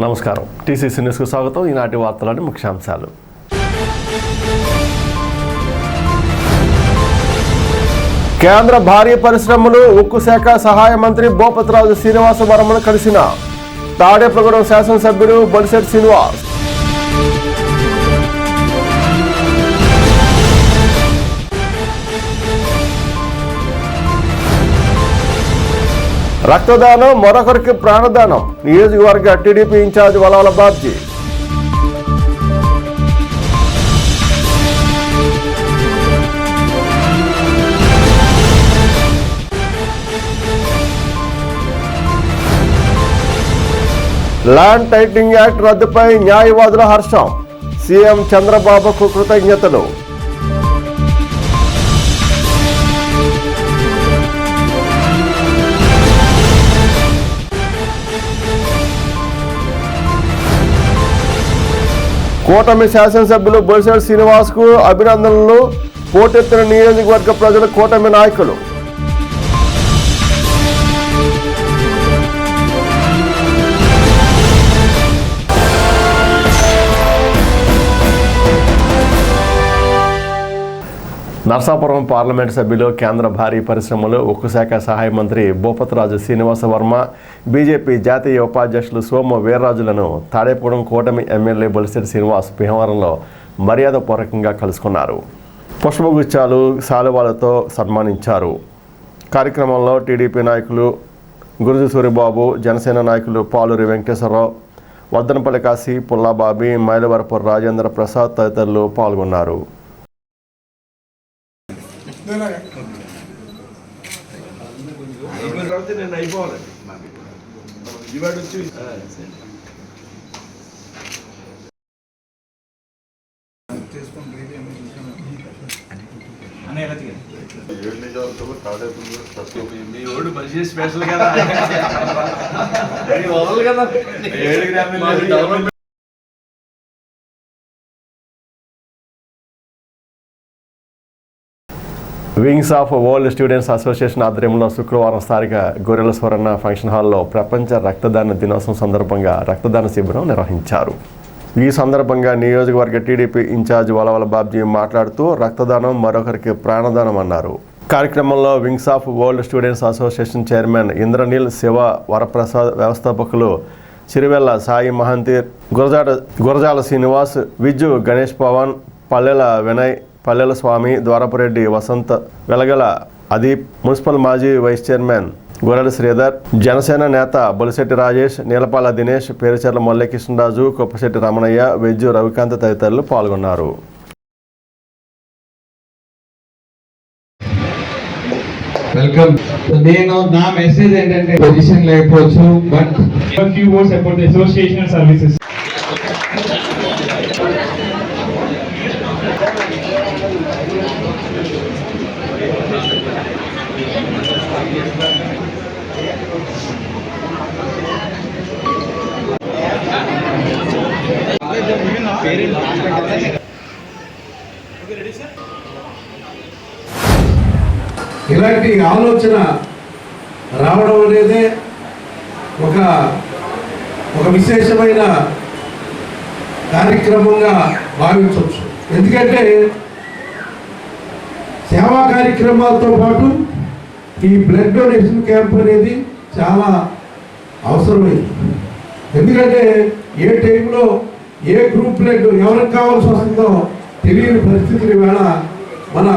నమస్కారం. టీసీసీ న్యూస్కు స్వాగతం. ఈనాటి వార్తలోని ముఖ్యాంశాలు. కేంద్ర భారీ పరిశ్రమలు ఉక్కు శాఖ సహాయ మంత్రి భూపతిరాజు శ్రీనివాస వర్మను కలిసిన తాడేపల్లిగూడెం శాసనసభ్యుడు బొలిశెట్టి శ్రీనివాస్. రక్తదానం మరొకరికి ప్రాణదానం. నియోజకవర్గ TDP in charge Valala Babji. Land titling act రద్దుపై న్యాయవాదుల హర్షం. సీఎం చంద్రబాబుకు కృతజ్ఞతలు. కూటమి శాసనసభ్యులు బొలిశెట్టి శ్రీనివాస్ కు అభినందనలు. పోటెత్తిన నియోజకవర్గ ప్రజల కూటమి నాయకులు. నర్సాపురం పార్లమెంటు సభ్యులు, కేంద్ర భారీ పరిశ్రమలు, ఉక్కు శాఖ సహాయ మంత్రి భూపతిరాజు శ్రీనివాస వర్మ, బీజేపీ జాతీయ ఉపాధ్యక్షులు సోము వీర్రాజులను తాడేపూడెం కూటమి ఎమ్మెల్యే బొలిశెట్టి శ్రీనివాస్ భీమవరంలో మర్యాదపూర్వకంగా కలుసుకున్నారు. పుష్పగుచ్చాలు, శాలువాలతో సన్మానించారు. కార్యక్రమంలో టీడీపీ నాయకులు గురుజు సూరిబాబు, జనసేన నాయకులు పాలూరి వెంకటేశ్వరరావు, వద్దనపల్లి కాశీ, పుల్లాబాబి, మైలవరపు రాజేంద్ర ప్రసాద్ తదితరులు పాల్గొన్నారు. స్పెషల్ కదా wings of world students association ఆధ్వర్యంలో శుక్రవారం స్థానిక గొర్రెల స్వర్ణ ఫంక్షన్ హాల్లో ప్రపంచ రక్తదాన దినోత్సవం సందర్భంగా రక్తదాన శిబిరం నిర్వహించారు. ఈ సందర్భంగా నియోజకవర్గ టీడీపీ ఇన్ఛార్జ్ వలవల బాబ్జీ మాట్లాడుతూ రక్తదానం మరొకరికి ప్రాణదానం అన్నారు. కార్యక్రమంలో wings of world students association chairman Indraneel Shiva Varaprasad, వ్యవస్థాపకులు చిరువెల్ల సాయి మహంతి, గురజాల శ్రీనివాస్, విజ్జు గణేష్ పవన్, పల్లెల వినయ్, పల్లెల స్వామి, ద్వారపురెడ్డి వసంత్, వెలగల అదీప్, మున్సిపల్ మాజీ వైస్ చైర్మన్ గొర్రెల శ్రీధర్, జనసేన నేత బొలిశెట్టి రాజేష్, నీలపాల దినేష్, పేరుచెర్ల మురళీకృష్ణరాజు, కుప్పశెట్టి రమణయ్య, వెజ్జు రవికాంత్ తదితరులు పాల్గొన్నారు. వెల్కమ్. నేను నా మెసేజ్ ఏంటంటే పొజిషన్ లేకపోవచ్చు, but few words about the associational services. ఇలాంటి ఆలోచన రావడం అనేది ఒక విశేషమైన కార్యక్రమంగా భావించవచ్చు. ఎందుకంటే సేవా కార్యక్రమాలతో పాటు ఈ బ్లడ్ డొనేషన్ క్యాంప్ అనేది చాలా అవసరమైంది. ఎందుకంటే ఏ టైంలో ఏ గ్రూప్ బ్లడ్ ఎవరికి కావాల్సి వస్తుందో తెలియని పరిస్థితులు వేళ మన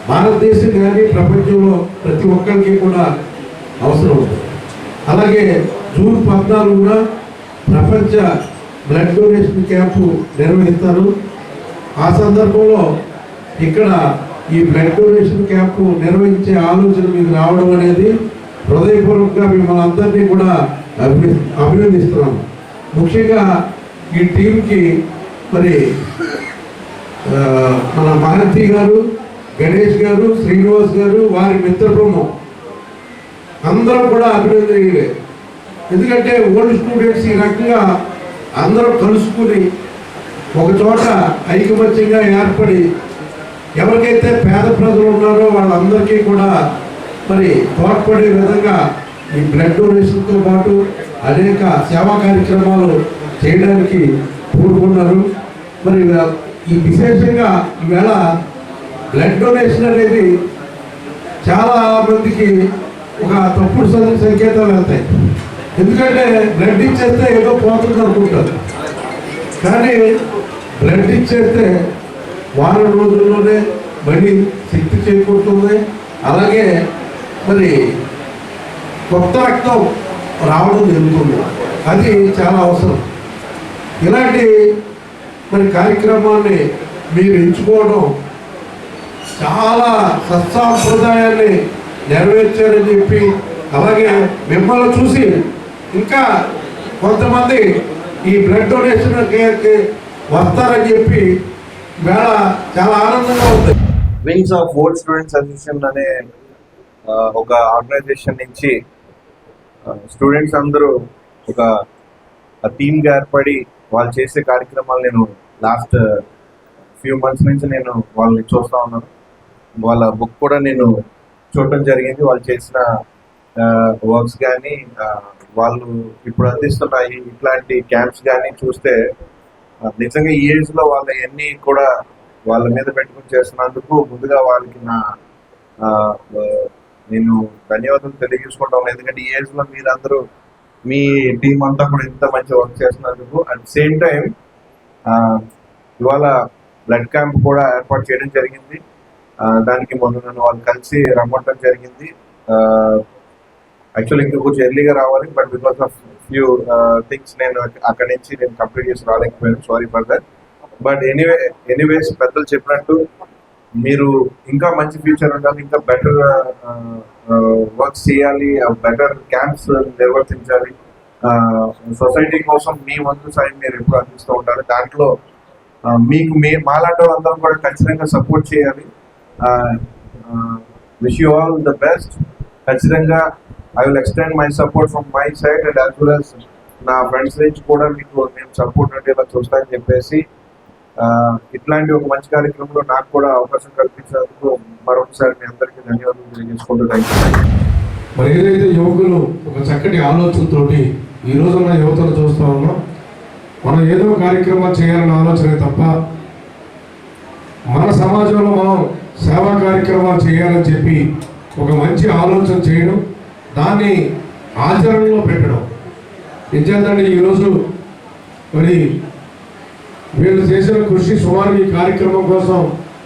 భారతదేశం కానీ ప్రపంచంలో ప్రతి ఒక్కరికి కూడా అవసరం ఉంటుంది. అలాగే జూన్ 14 ప్రపంచ బ్లడ్ డొనేషన్ క్యాంపు నిర్వహిస్తారు. ఆ సందర్భంలో ఇక్కడ ఈ బ్లడ్ డొనేషన్ క్యాంపు నిర్వహించే ఆలోచన మీకు రావడం అనేది హృదయపూర్వకంగా మిమ్మల్ని అందరినీ కూడా అభినందిస్తున్నాము. ముఖ్యంగా ఈ టీంకి మరి మన మహంతి గారు, గణేష్ గారు, శ్రీనివాస్ గారు, వారి మిత్ర బృందం అందరం కూడా అభినందనీయులే. ఎందుకంటే ఓల్డ్ స్టూడెంట్స్ ఈ రకంగా అందరూ కలుసుకుని ఒక చోట ఐకమత్యంగా ఏర్పడి ఎవరికైతే పేద ప్రజలు ఉన్నారో వాళ్ళందరికీ కూడా మరి తోడ్పడే విధంగా ఈ బ్లడ్ డొనేషన్తో పాటు అనేక సేవా కార్యక్రమాలు చేయడానికి పూనుకున్నారు. మరి ఈ విశేషంగా ఈవేళ బ్లడ్ డొనేషన్ అనేది చాలా మందికి ఒక తప్పుడు సంకేతాలు వెళ్తాయి. ఎందుకంటే బ్లడ్ ఇచ్చేస్తే ఏదో పోతుంది అనుకుంటారు, కానీ బ్లడ్ ఇచ్చేస్తే వారం రోజుల్లోనే మళ్ళీ శక్తి చేకూరుతుంది. అలాగే మరి కొత్త రక్తం రావడం జరుగుతుంది, అది చాలా అవసరం. ఇలాంటి మరి కార్యక్రమాన్ని మీరు ఎంచుకోవడం చాలా సత్సాంప్రదాయాన్ని నెరవేర్చారని చెప్పి, అలాగే మిమ్మల్ని చూసి ఇంకా కొంతమంది ఈ బ్లడ్ డొనేషన్ వస్తారని చెప్పి వేళ చాలా ఆనందంగా ఉంది. Wings of old students association అనే ఒక ఆర్గనైజేషన్ నుంచి స్టూడెంట్స్ అందరూ ఒక టీమ్గా ఏర్పడి వాళ్ళు చేసే కార్యక్రమాలు నేను లాస్ట్ ఫ్యూ మంత్స్ నుంచి నేను వాళ్ళని చూస్తూ ఉన్నాను. వాళ్ళ బుక్ కూడా నేను చూడటం జరిగింది. వాళ్ళు చేసిన వర్క్స్ కానీ వాళ్ళు ఇప్పుడు అందిస్తున్న ఇట్లాంటి క్యాంప్స్ కానీ చూస్తే నిజంగా ఈ ఏజ్లో వాళ్ళ ఎన్ని కూడా వాళ్ళ మీద పెట్టుకుని చేస్తున్నందుకు ముందుగా వాళ్ళకి నేను ధన్యవాదాలు తెలియజేసుకుంటాను. ఎందుకంటే ఈ ఏజ్లో మీరందరూ మీ టీం అంతా కూడా ఇంత మంచి వర్క్ చేస్తున్నందుకు. అట్ సేమ్ టైం ఇవాళ బ్లడ్ క్యాంప్ కూడా ఏర్పాటు చేయడం జరిగింది. దానికి మొన్న నన్ను వాళ్ళు కలిసి రమ్మటం జరిగింది. యాక్చువల్లీ ఇంకా కొంచెం ఎర్లీగా రావాలి, but because of few things నేను అక్కడి నుంచి నేను కంప్లీట్ చేసి రాలేకపోయాను. Sorry for that. But anyways పెద్దలు చెప్పినట్టు మీరు ఇంకా మంచి ఫ్యూచర్ ఉండాలి, ఇంకా బెటర్ వర్క్స్ చేయాలి, బెటర్ క్యాంప్స్ నిర్వర్తించాలి. సొసైటీ కోసం మీ వంతు సాయం మీరు ఎప్పుడు అందిస్తూ ఉండాలి. దాంట్లో మీకు మాలాంటి వాళ్ళందరం కూడా ఖచ్చితంగా సపోర్ట్ చేయాలి. Wish you all the best. ఖచ్చితంగా I will extend my support from my side and as well as నా ఫ్రెండ్స్ నుంచి కూడా మీకు నేను సపోర్ట్ ఉండేలా చూస్తానని చెప్పేసి ఇట్లాంటి ఒక మంచి కార్యక్రమంలో నాకు కూడా అవకాశం కల్పించినందుకు మరొకసారి మీ అందరికీ ధన్యవాదాలు తెలియజేసుకుంటున్నాను. మరి ఏదైతే యువకులు ఒక చక్కటి ఆలోచనతోటి ఈ రోజున్న యువతను చూస్తూ ఉన్నాం, మనం ఏదో కార్యక్రమాలు చేయాలన్న ఆలోచనే తప్ప మన సమాజంలో మనం సేవా కార్యక్రమాలు చేయాలని చెప్పి ఒక మంచి ఆలోచన చేయడం, దాన్ని ఆచరణలో పెట్టడం. నిజంగా ఈరోజు మరి వీళ్ళు చేసిన కృషి సుమారు ఈ కార్యక్రమం కోసం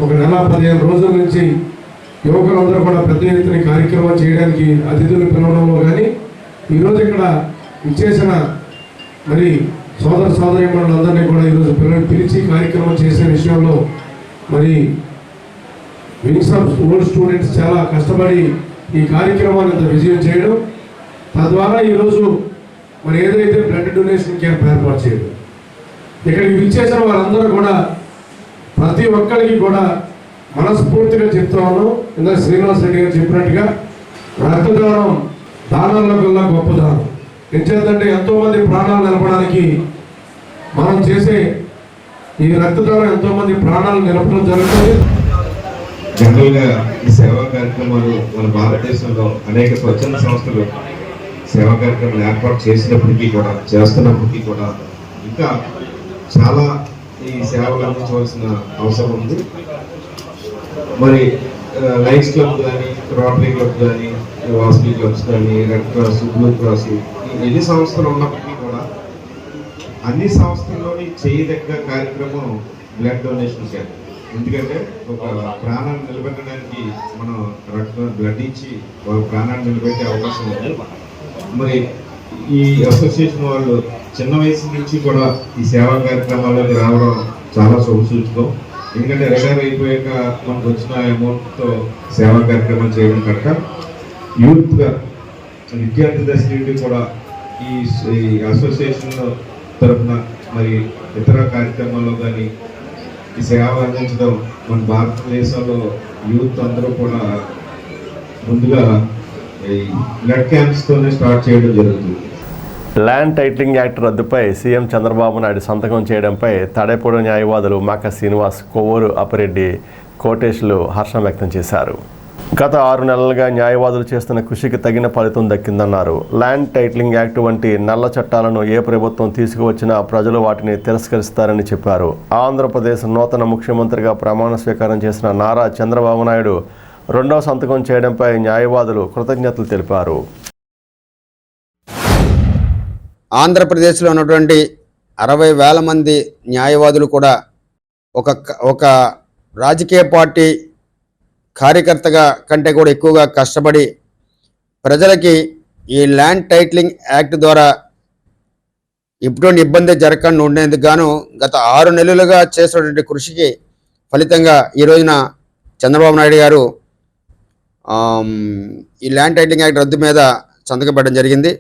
ఒక నెల 15 రోజుల నుంచి యువకులందరూ కూడా పెద్ద ఎత్తున కార్యక్రమం చేయడానికి అతిథులు పిలవడంలో కానీ ఈరోజు ఇక్కడ ఇచ్చేసిన మరి సోదరీమణులందరినీ కూడా ఈరోజు పిలిచి కార్యక్రమం చేసే విషయంలో మరి వింగ్స్ ఆఫ్ ఓల్డ్ స్టూడెంట్స్ చాలా కష్టపడి ఈ కార్యక్రమాన్ని ఇంత విజయం చేయడం, తద్వారా ఈరోజు మరి ఏదైతే బ్లడ్ డొనేషన్ క్యాంప్ ఏర్పాటు చేయడం, ఇక్కడికి విచ్చేసిన వారందరూ కూడా ప్రతి ఒక్కరికి కూడా మనస్ఫూర్తిగా చెప్తా ఉన్నాం. ఇందాక శ్రీనివాస్ రెడ్డి గారు చెప్పినట్టుగా రక్తదానం దానాల్లో కల్లా గొప్ప దానం. ఎంచేతంటే ఎంతోమంది ప్రాణాలు నిలపడానికి మనం చేసే ఈ రక్తదానం ఎంతోమంది ప్రాణాలు నిలపడం జరుగుతుంది. జనరల్గా ఈ సేవా కార్యక్రమాలు మన భారతదేశంలో అనేక స్వచ్ఛంద సంస్థలు సేవా కార్యక్రమాలు ఏర్పాటు చేసినప్పటికీ కూడా చేస్తున్నప్పటికీ కూడా ఇంకా చాలా ఈ సేవలు అందించవలసిన అవసరం ఉంది. మరి లైన్స్ క్లబ్ కానీ, రోటరీ క్లబ్ కానీ, వాసవి క్లబ్స్ కానీ, రెడ్ క్రాస్, బ్లూ క్రాస్, ఎన్ని సంస్థలు ఉన్నప్పటికీ కూడా అన్ని సంస్థల్లోని చేయదగ్గ కార్యక్రమం బ్లడ్ డొనేషన్ క్యాంప్. ఎందుకంటే ఒక ప్రాణాన్ని నిలబెట్టడానికి మనం బ్లడ్ ఇచ్చి వాళ్ళ ప్రాణాన్ని నిలబెట్టే అవకాశం ఉంది. మరి ఈ అసోసియేషన్ వాళ్ళు చిన్న వయసు నుంచి కూడా ఈ సేవా కార్యక్రమాల్లోకి రావడం చాలా శుభసూచకం. ఎందుకంటే రిటైర్ అయిపోయాక మనకు వచ్చిన అమౌంట్తో సేవా కార్యక్రమాలు చేయడం కనుక యూత్గా విద్యార్థి దశ నుండి కూడా ఈ అసోసియేషన్ తరఫున మరి ఇతర కార్యక్రమాల్లో కానీ ఈ సేవ అందించడం మన భారతదేశంలో యూత్ అందరూ కూడా ముందుగా ఈ బ్లడ్ క్యాంప్స్తోనే స్టార్ట్ చేయడం జరుగుతుంది. ల్యాండ్ టైటిలింగ్ యాక్ట్ రద్దుపై సీఎం చంద్రబాబు నాయుడు సంతకం చేయడంపై తాడేపూడి న్యాయవాదులు మాక శ్రీనివాస్, కొవ్వూరు అప్పిరెడ్డి, కోటేశ్లు హర్షం వ్యక్తం చేశారు. గత 6 నెలలుగా న్యాయవాదులు చేస్తున్న కృషికి తగిన ఫలితం దక్కిందన్నారు. ల్యాండ్ టైటిలింగ్ యాక్ట్ వంటి నల్ల చట్టాలను ఏ ప్రభుత్వం తీసుకువచ్చినా ప్రజలు వాటిని తిరస్కరిస్తారని చెప్పారు. ఆంధ్రప్రదేశ్ నూతన ముఖ్యమంత్రిగా ప్రమాణ స్వీకారం చేసిన నారా చంద్రబాబు నాయుడు 2వ సంతకం చేయడంపై న్యాయవాదులు కృతజ్ఞతలు తెలిపారు. ఆంధ్రప్రదేశ్లో ఉన్నటువంటి 60,000 మంది న్యాయవాదులు కూడా ఒక రాజకీయ పార్టీ కార్యకర్తగా కంటే కూడా ఎక్కువగా కష్టపడి ప్రజలకి ఈ ల్యాండ్ టైటిలింగ్ యాక్ట్ ద్వారా ఎటువంటి ఇబ్బంది జరగకుండా ఉండేందుకు గాను గత 6 నెలలుగా చేసినటువంటి కృషికి ఫలితంగా ఈ రోజున చంద్రబాబు నాయుడు గారు ఈ ల్యాండ్ టైటిలింగ్ యాక్ట్ రద్దు మీద సంతకం పెట్టడం జరిగింది.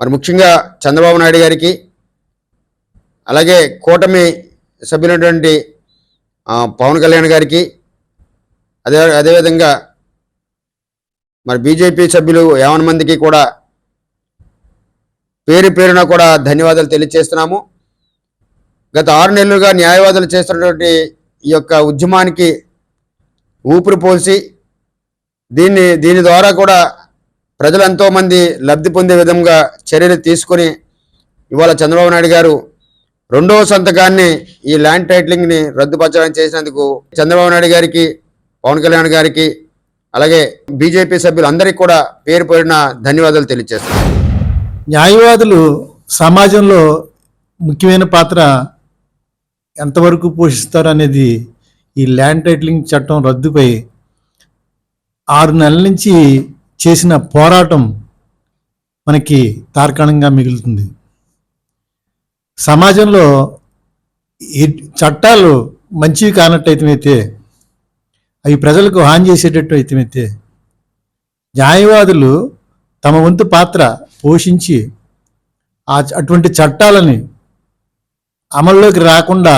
మరి ముఖ్యంగా చంద్రబాబు నాయుడు గారికి అలాగే కూటమి సభ్యులైనటువంటి పవన్ కళ్యాణ్ గారికి అదేవిధంగా మరి బీజేపీ సభ్యులు 50 మందికి కూడా పేరున కూడా ధన్యవాదాలు తెలియజేస్తున్నాము. గత 6 నెలలుగా న్యాయవాదులు చేస్తున్నటువంటి ఈ యొక్క ఉద్యమానికి ఊపిరి పోసి దీని ద్వారా కూడా ప్రజలు ఎంతోమంది లబ్ధి పొందే విధంగా చర్యలు తీసుకొని ఇవాళ చంద్రబాబు నాయుడు గారు 2వ సంతకాన్ని ఈ ల్యాండ్ టైటిలింగ్ని రద్దుపరచడం చేసినందుకు చంద్రబాబు నాయుడు గారికి, పవన్ కళ్యాణ్ గారికి అలాగే బీజేపీ సభ్యులందరికీ కూడా పేరున ధన్యవాదాలు తెలియజేస్తున్నాను. న్యాయవాదులు సమాజంలో ముఖ్యమైన పాత్ర ఎంతవరకు పోషిస్తారు అనేది ఈ ల్యాండ్ టైటిలింగ్ చట్టం రద్దుపై 6 నెలల నుంచి చేసిన పోరాటం మనకి తార్కాణంగా మిగులుతుంది. సమాజంలో ఈ చట్టాలు మంచివి కానట్టయితే అవి ప్రజలకు హాని చేసేటట్టు అయితే న్యాయవాదులు తమ వంతు పాత్ర పోషించి అటువంటి చట్టాలని అమల్లోకి రాకుండా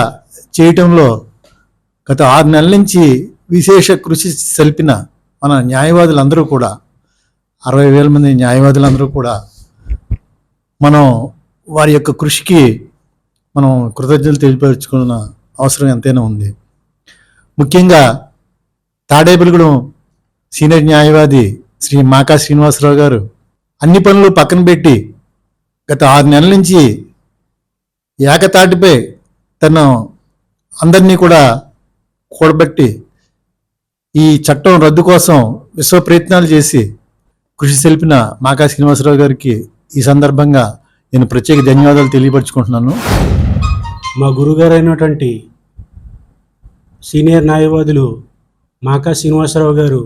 చేయటంలో గత 6 నెలల నుంచి విశేష కృషి సల్పిన మన న్యాయవాదులందరూ కూడా 60,000 మంది న్యాయవాదులందరూ కూడా మనం వారి యొక్క కృషికి మనం కృతజ్ఞతలు తెలియపరుచుకున్న అవసరం ఎంతైనా ఉంది. ముఖ్యంగా తాడేపల్లిగూడెం సీనియర్ న్యాయవాది శ్రీ మాకా శ్రీనివాసరావు గారు అన్ని పనులు పక్కన పెట్టి గత 6 నెలల నుంచి ఏకతాటిపై తను అందరినీ కూడా కూడబెట్టి ఈ చట్టం రద్దు కోసం విశ్వ ప్రయత్నాలు చేసి కృషి తెలిపిన మాకా శ్రీనివాసరావు గారికి ఈ సందర్భంగా నేను ప్రత్యేక ధన్యవాదాలు తెలియపరుచుకుంటున్నాను. మా గురుగారు అయినటువంటి సీనియర్ న్యాయవాదులు మాకా శ్రీనివాసరావు గారు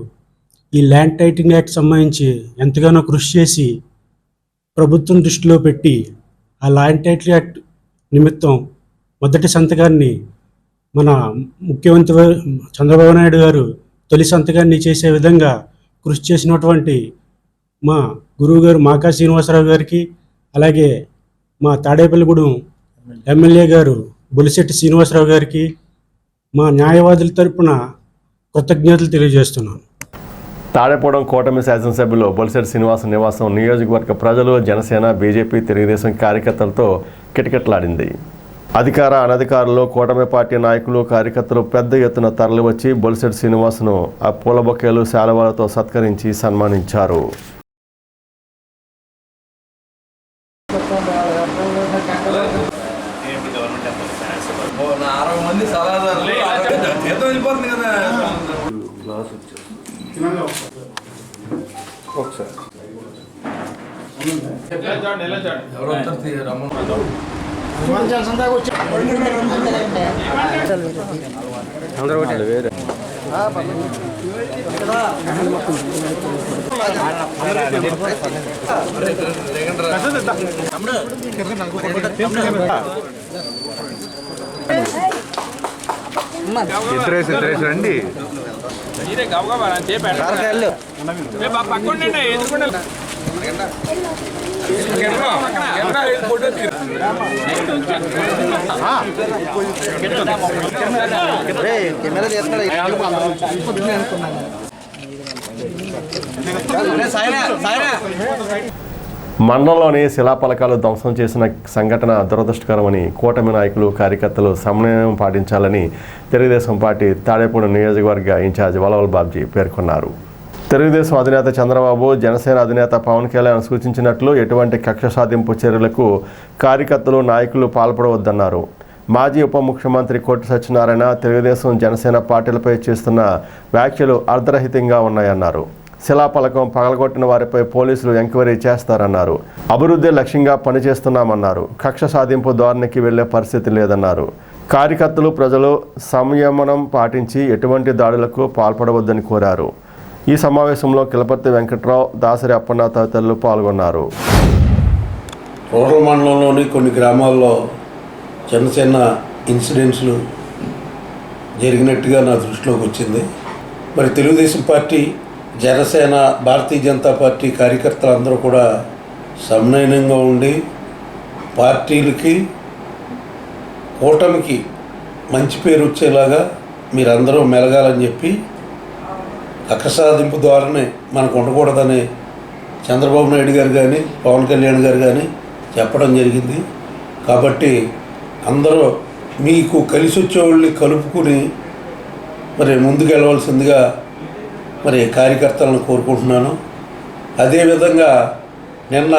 ఈ ల్యాండ్ టైటిలింగ్ యాక్ట్ సంబంధించి ఎంతగానో కృషి చేసి ప్రభుత్వం దృష్టిలో పెట్టి ఆ ల్యాండ్ టైటిలింగ్ యాక్ట్ నిమిత్తం మొదటి సంతకాన్ని మన ముఖ్యమంత్రి చంద్రబాబు నాయుడు గారు తొలి సంతకాన్ని చేసే విధంగా కృషి చేసినటువంటి మా గురువు గారు మాకా శ్రీనివాసరావు గారికి అలాగే మా తాడేపల్లిగూడెం ఎమ్మెల్యే గారు బొలిశెట్టి శ్రీనివాసరావు గారికి మా న్యాయవాదుల తరపున కృతజ్ఞతలు తెలియజేస్తున్నాను. తాడేపూడెం కూటమి శాసనసభ్యులు బొలిశెట్టి శ్రీనివాస నివాసం నియోజకవర్గ ప్రజలు, జనసేన, బీజేపీ, తెలుగుదేశం కార్యకర్తలతో కిటకిటలాడింది. అధికార అనధికారులు, కూటమి పార్టీ నాయకులు, కార్యకర్తలు పెద్ద ఎత్తున తరలివచ్చి బొలిశెట్టి శ్రీనివాసను ఆ పూల బొకేలు, శాలువాలతో సత్కరించి సన్మానించారు. ఇద్దరేసి రండి. మండలంలోని శిలాఫలకాలు ధ్వంసం చేసిన సంఘటన దురదృష్టకరమని కూటమి నాయకులు, కార్యకర్తలు సమన్వయం పాటించాలని తెలుగుదేశం పార్టీ తాడేపూడి నియోజకవర్గ ఇన్ఛార్జ్ వలవల్ బాబ్జీ పేర్కొన్నారు. తెలుగుదేశం అధినేత చంద్రబాబు, జనసేన అధినేత పవన్ కళ్యాణ్ సూచించినట్లు ఎటువంటి కక్ష సాధింపు చర్యలకు కార్యకర్తలు, నాయకులు పాల్పడవద్దన్నారు. మాజీ ఉప ముఖ్యమంత్రి కోటి సత్యనారాయణ తెలుగుదేశం, జనసేన పార్టీలపై చేస్తున్న వ్యాఖ్యలు అర్ధరహితంగా ఉన్నాయన్నారు. శిలాఫలకం పగలగొట్టిన వారిపై పోలీసులు ఎంక్వైరీ చేస్తారన్నారు. అభివృద్ధి లక్ష్యంగా పనిచేస్తున్నామన్నారు. కక్ష సాధింపు ధోరణికి వెళ్లే పరిస్థితి లేదన్నారు. కార్యకర్తలు, ప్రజలు సంయమనం పాటించి ఎటువంటి దాడులకు పాల్పడవద్దని కోరారు. ఈ సమావేశంలో కిలపర్తి వెంకట్రావు, దాసరి అప్పన్న తదితరులు పాల్గొన్నారు. రూరల్ మండలంలోని కొన్ని గ్రామాల్లో చిన్న చిన్న ఇన్సిడెంట్స్లు జరిగినట్టుగా నా దృష్టిలోకి వచ్చింది. మరి తెలుగుదేశం పార్టీ, జనసేన, భారతీయ జనతా పార్టీ కార్యకర్తలందరూ కూడా సమన్వయంగా ఉండి పార్టీలకి, కూటమికి మంచి పేరు వచ్చేలాగా మీరందరూ మెలగాలని చెప్పి కక్ష సాధింపు ద్వారానే మనకు ఉండకూడదని చంద్రబాబు నాయుడు గారు కానీ, పవన్ కళ్యాణ్ గారు కానీ చెప్పడం జరిగింది. కాబట్టి అందరూ మీకు కలిసి వచ్చేవాళ్ళని కలుపుకుని మరి ముందుకు వెళ్ళవలసిందిగా మరి కార్యకర్తలను కోరుకుంటున్నాను. అదేవిధంగా నిన్న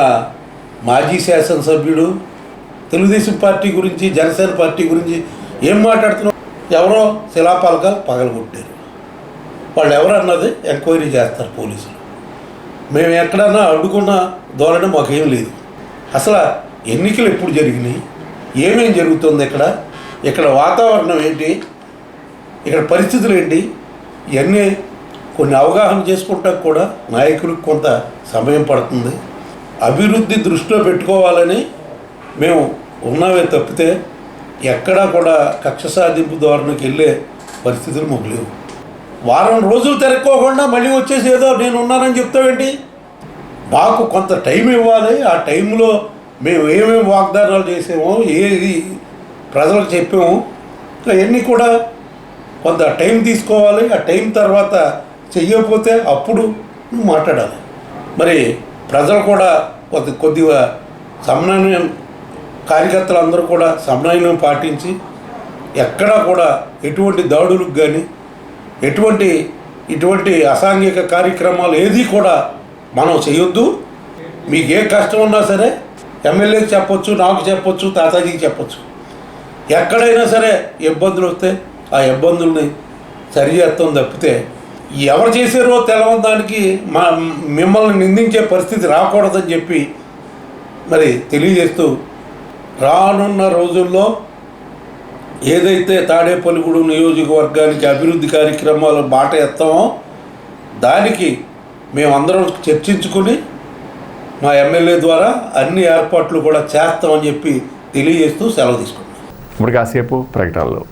మాజీ శాసనసభ్యుడు తెలుగుదేశం పార్టీ గురించి, జనసేన పార్టీ గురించి ఏం మాట్లాడుతున్నారు? ఎవరో శిలాఫలకాలు పగలగొట్టారు. వాళ్ళు ఎవరన్నది ఎంక్వైరీ చేస్తారు పోలీసులు. మేము ఎక్కడన్నా అడ్డుకున్న ధోరణి మాకేం లేదు. అసలు ఎన్నికలు ఎప్పుడు జరిగినాయి, ఏమేం జరుగుతుంది, ఇక్కడ వాతావరణం ఏంటి, ఇక్కడ పరిస్థితులు ఏంటి, ఇవన్నీ కొన్ని అవగాహన చేసుకుంటానికి కూడా నాయకులకు కొంత సమయం పడుతుంది. అభివృద్ధి దృష్టిలో పెట్టుకోవాలని మేము ఉన్నామే తప్పితే ఎక్కడా కూడా కక్ష సాధింపు ధోరణికి వెళ్ళే పరిస్థితులు మాకు లేవు. వారం రోజులు తిరక్కోకుండా మళ్ళీ వచ్చేసి ఏదో నేను ఉన్నానని చెప్తావేంటి? మాకు కొంత టైం ఇవ్వాలి. ఆ టైంలో మేము ఏమేమి వాగ్దానాలు చేసామో, ఏది ప్రజలకు చెప్పాము, అవన్నీ కూడా కొంత టైం తీసుకోవాలి. ఆ టైం తర్వాత చెయ్యకపోతే అప్పుడు నువ్వు మాట్లాడాలి. మరి ప్రజలు కూడా కొద్దిగా సమన్వయం, కార్యకర్తలందరూ కూడా సమన్వయం పాటించి ఎక్కడా కూడా ఎటువంటి దాడులకు కానీ, ఇటువంటి అసాంఘిక కార్యక్రమాలు ఏది కూడా మనం చేయొద్దు. మీకు ఏ కష్టం ఉన్నా సరే ఎమ్మెల్యేకి చెప్పొచ్చు, నాకు చెప్పొచ్చు, తాతాజీకి చెప్పొచ్చు. ఎక్కడైనా సరే ఇబ్బందులు వస్తే ఆ ఇబ్బందుల్ని సరి చేస్తాం తప్పితే ఎవరు చేసారో తెలవడానికి మిమ్మల్ని నిందించే పరిస్థితి రాకూడదని చెప్పి మరి తెలియజేస్తూ, రానున్న రోజుల్లో ఏదైతే తాడేపల్లిగూడెం నియోజకవర్గానికి అభివృద్ధి కార్యక్రమాలు బాట ఎత్తామో దానికి మేమందరం చర్చించుకుని మా ఎమ్మెల్యే ద్వారా అన్ని ఏర్పాట్లు కూడా చేస్తామని చెప్పి తెలియజేస్తూ సెలవు తీసుకుంటాం. ఇప్పుడు కాసేపు ప్రకటనలు.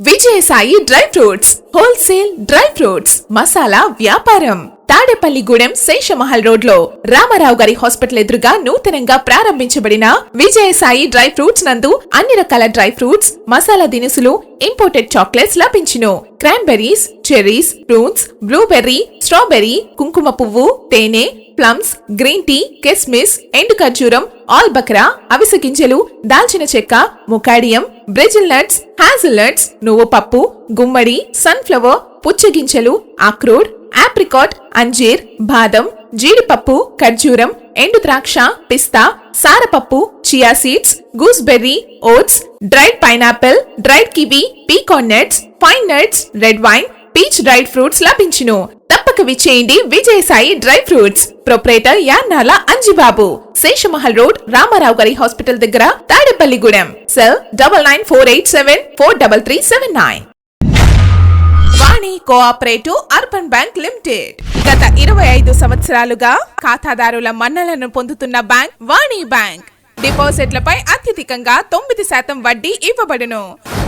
Vijayasai dry fruits wholesale dry fruits masala వ్యాపారం తాడేపల్లిగూడెం శేషమహల్ రోడ్ లో రామారావు గారి హాస్పిటల్ ఎదురుగా నూతనంగా ప్రారంభించబడిన విజయసాయి డ్రై ఫ్రూట్స్ నందు అన్ని రకాల డ్రై ఫ్రూట్స్, మసాలా దినుసులు, ఇంపోర్టెడ్ చాక్లెట్స్ లభించును. Cranberries, cherries, prunes, blueberry, strawberry, కుంకుమ పువ్వు, తేనె, ప్లమ్స్, గ్రీన్ టీ, కిస్మిస్, ఎండు ఖర్జూరం, ఆల్ బక్రా, అవిసె గింజలు, దాల్చిన చెక్క, ముకాడియం, బ్రెజిల్ నట్స్, హ్యాజిల్ నట్స్, నువ్వు పప్పు, గుమ్మడి, సన్ఫ్లవర్, పుచ్చగింజలు, అక్రోడ్, ఆప్రికాట్, అంజీర్, బాదం, జీడిపప్పు, ఖర్జూరం, ఎండు ద్రాక్ష, పిస్తా, సారపప్పు, chia seeds, gooseberry, oats, dried pineapple, dried kiwi, pecan nuts, pine nuts, red wine, peach dried fruits లభించును. తప్పక విచ్చేయండి Vijayasai dry fruits. Proprietor Yarnala Anjibabu, Seshamahal road, Ramarao గారి హాస్పిటల్ దగ్గర, Tadepalligudem. Cell 9948743379. Vani cooperative urban bank limited గత 25 సంవత్సరాలుగా ఖాతాదారుల మన్నలను పొందుతున్న బ్యాంక్ వాణి బ్యాంక్. డిపాజిట్లపై అత్యధికంగా 9% వడ్డీ ఇవ్వబడును.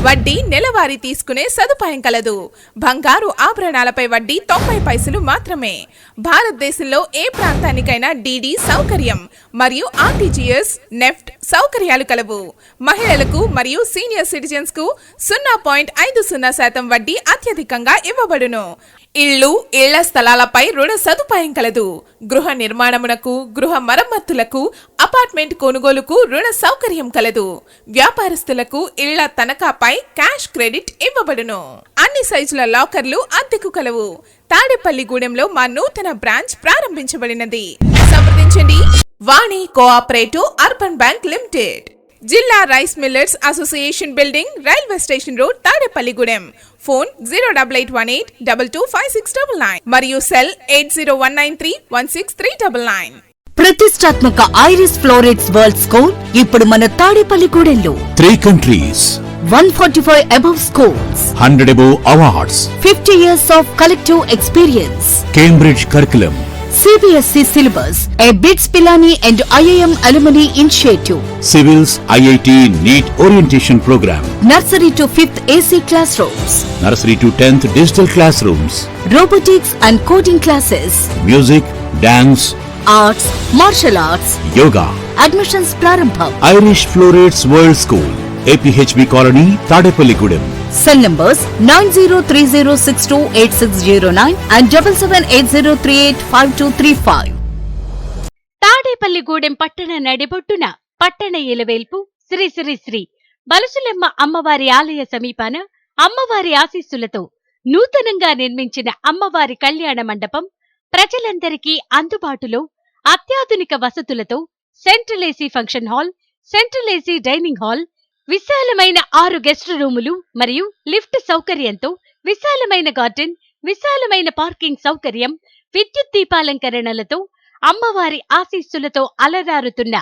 వడ్డీ నెలవారీ తీసుకునే సదుపాయం కలదు. బంగారు ఆభరణాలపై వడ్డీ 90 పైసలు మాత్రమే. భారతదేశంలో ఏ ప్రాంతానికైనా డీడీ సౌకర్యం మరియు ఆర్టీజీఎస్, నెఫ్ట్ సౌకర్యాలు కలవు. మహిళలకు మరియు సీనియర్ సిటిజన్స్ కు 0.50% వడ్డీ అత్యధికంగా ఇవ్వబడును. ఇళ్లు, ఇళ్ల స్థలాలపై రుణ సదుపాయం కలదు. గృహ నిర్మాణమునకు, గృహ మరమ్మతులకు, అపార్ట్మెంట్ కొనుగోలుకు రుణ సౌకర్యం కలదు. వ్యాపారస్తులకు ఇళ్ల తనఖాపై క్యాష్ క్రెడిట్ ఇవ్వబడును. అన్ని సైజుల లాకర్లు అద్దెకు కలవు. తాడేపల్లిగూడెంలో మా నూతన బ్రాంచ్ ప్రారంభించబడినది. సంప్రదించండి వాణి కోఆపరేటివ్ అర్బన్ బ్యాంక్ లిమిటెడ్, జిల్లా rice millers association building, railway station road, Tadepalligudem. Phone 08882256999 మరియు సెల్ 8019316399. ప్రతిష్టాత్మక ఐరిస్ ఫ్లోరెట్స్ వరల్డ్ స్కూల్ ఇప్పుడు మన తాడేపల్లిగూడెంలో 3 countries, 145 above schools, 100 above awards, 50 years of collective experience, Cambridge curriculum, CBSE syllabus, a BITS Pilani and IIM alumni initiative, civils, IIT, NEET orientation program, nursery to 5th AC classrooms, nursery to 10th digital classrooms, robotics and coding classes, music, dance, arts, martial arts, yoga. admissions prarambham. Irish Florets World School, APHB Colony, Tadepalligudem. Cell numbers 9030628609 and 7780385235. Tadepalligudem పట్టణ నడిబొట్టున పట్టణ ఇలవేల్పు శ్రీ శ్రీ శ్రీ బలసులెమ్మ అమ్మవారి ఆలయ సమీపాన అమ్మవారి ఆశీస్సులతో నూతనంగా నిర్మించిన అమ్మవారి కళ్యాణ మండపం ప్రజలందరికీ అందుబాటులో అత్యాధునిక వసతులతో central AC function hall, central AC dining hall, విశాలమైన 6 గెస్ట్ రూములు మరియు లిఫ్ట్ సౌకర్యంతో విశాలమైన గార్డెన్, విశాలమైన పార్కింగ్ సౌకర్యం, విద్యుత్ దీపాలంకరణలతో అమ్మవారి ఆశీస్సులతో అలరారుతున్న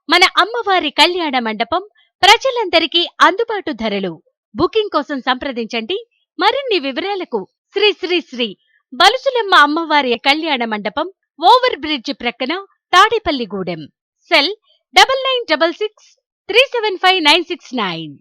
మన అమ్మవారి కళ్యాణ మండపం ప్రజలందరికీ అందుబాటు ధరలు. బుకింగ్ కోసం సంప్రదించండి. మరిన్ని వివరాలకు శ్రీ శ్రీ శ్రీ బలుసులెమ్మ అమ్మవారి కళ్యాణ మండపం, ఓవర్ బ్రిడ్జ్ ప్రక్కన, Tadepalligudem. Cell 9966375969.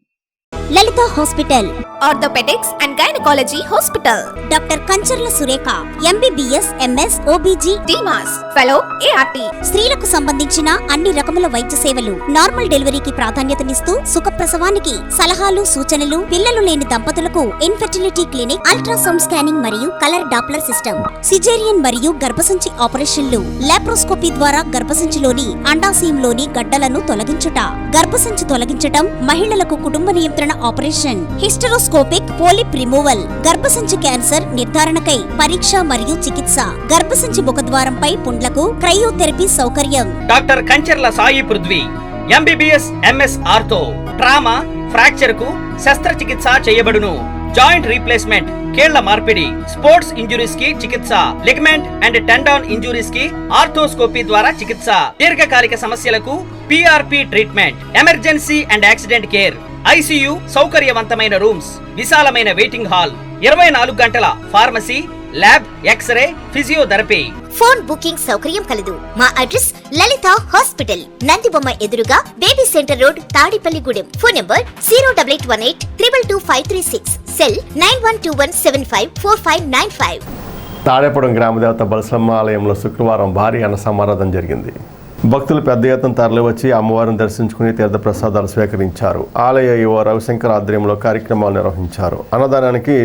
Lalitha hospital, orthopaedics and gynaecology hospital, doctor Kancharla Surekha, MBBS, MS, OBG, DMAS, fellow, ART. స్త్రీలకు సంబంధించిన అన్ని రకముల వైద్య సేవలు, నార్మల్ డెలివరీకి ప్రాధాన్యతనిస్తూ సుఖప్రసవానికి సలహాలు, సూచనలు, పిల్లలు లేని దంపతులకు ఇన్ఫెర్టిలిటీ క్లినిక్, అల్ట్రాసౌండ్ స్కానింగ్ మరియు కలర్ డాప్లర్ సిస్టమ్, సిజేరియన్ మరియు గర్భసంచి ఆపరేషన్లు, లాప్రోస్కోపీ ద్వారా గర్భసంచిలోని అండాశయంలోని గడ్డలను తొలగించుట, గర్భసంచి తొలగించటం, మహిళలకు కుటుంబ నియంత్రణ ఆపరేషన్, హిస్టరోస్కోపిక్ పోలిప్ రిమూవల్, గర్భసంచి క్యాన్సర్ నిర్ధారణకై పరీక్ష మరియు చికిత్స, గర్భసంచి ముఖద్వారంపై పుండ్లకు క్రయోథెరపీ సౌకర్యం. Doctor Kancharla Sai Prithvi, MBBS, MS ortho, trauma, fracture కు శస్త్రచికిత్స చేయబడును. జాయింట్ రీప్లేస్మెంట్, కీళ్ల మార్పిడి, స్పోర్ట్స్ ఇంజురీస్ కి చికిత్స, లిగమెంట్ అండ్ టెండాన్ ఇంజురీస్ కి ఆర్థోస్కోపీ ద్వారా చికిత్స, దీర్ఘకాలిక సమస్యలకు PRP treatment, emergency and accident care, ICU సౌకర్యవంతమైన రూమ్స్, విశాలమైన వెయిటింగ్ హాల్, 24 గంటల pharmacy, lab, x-ray, physiotherapy. Phone booking సౌకర్యం కలదు. మా అడ్రస్ లలిత హాస్పిటల్, నందిబొమ్మ ఎదురుగా, baby centre road, Tadepalligudem. Phone number 08818222536. Cell 9121754595. Tadepudem గ్రామదేవత బలసమ్మ ఆలయంలో శుక్రవారం భారీ అన్న సమారాధన జరిగింది. భక్తులు పెద్ద ఎత్తున తరలివచ్చి అమ్మవారిని దర్శించుకుని తీర్థప్రసాదాలు స్వీకరించారు. ఆలయ యువ రవిశంకర్ ఆధ్వర్యంలో కార్యక్రమాలు నిర్వహించారు. అన్నదానానికి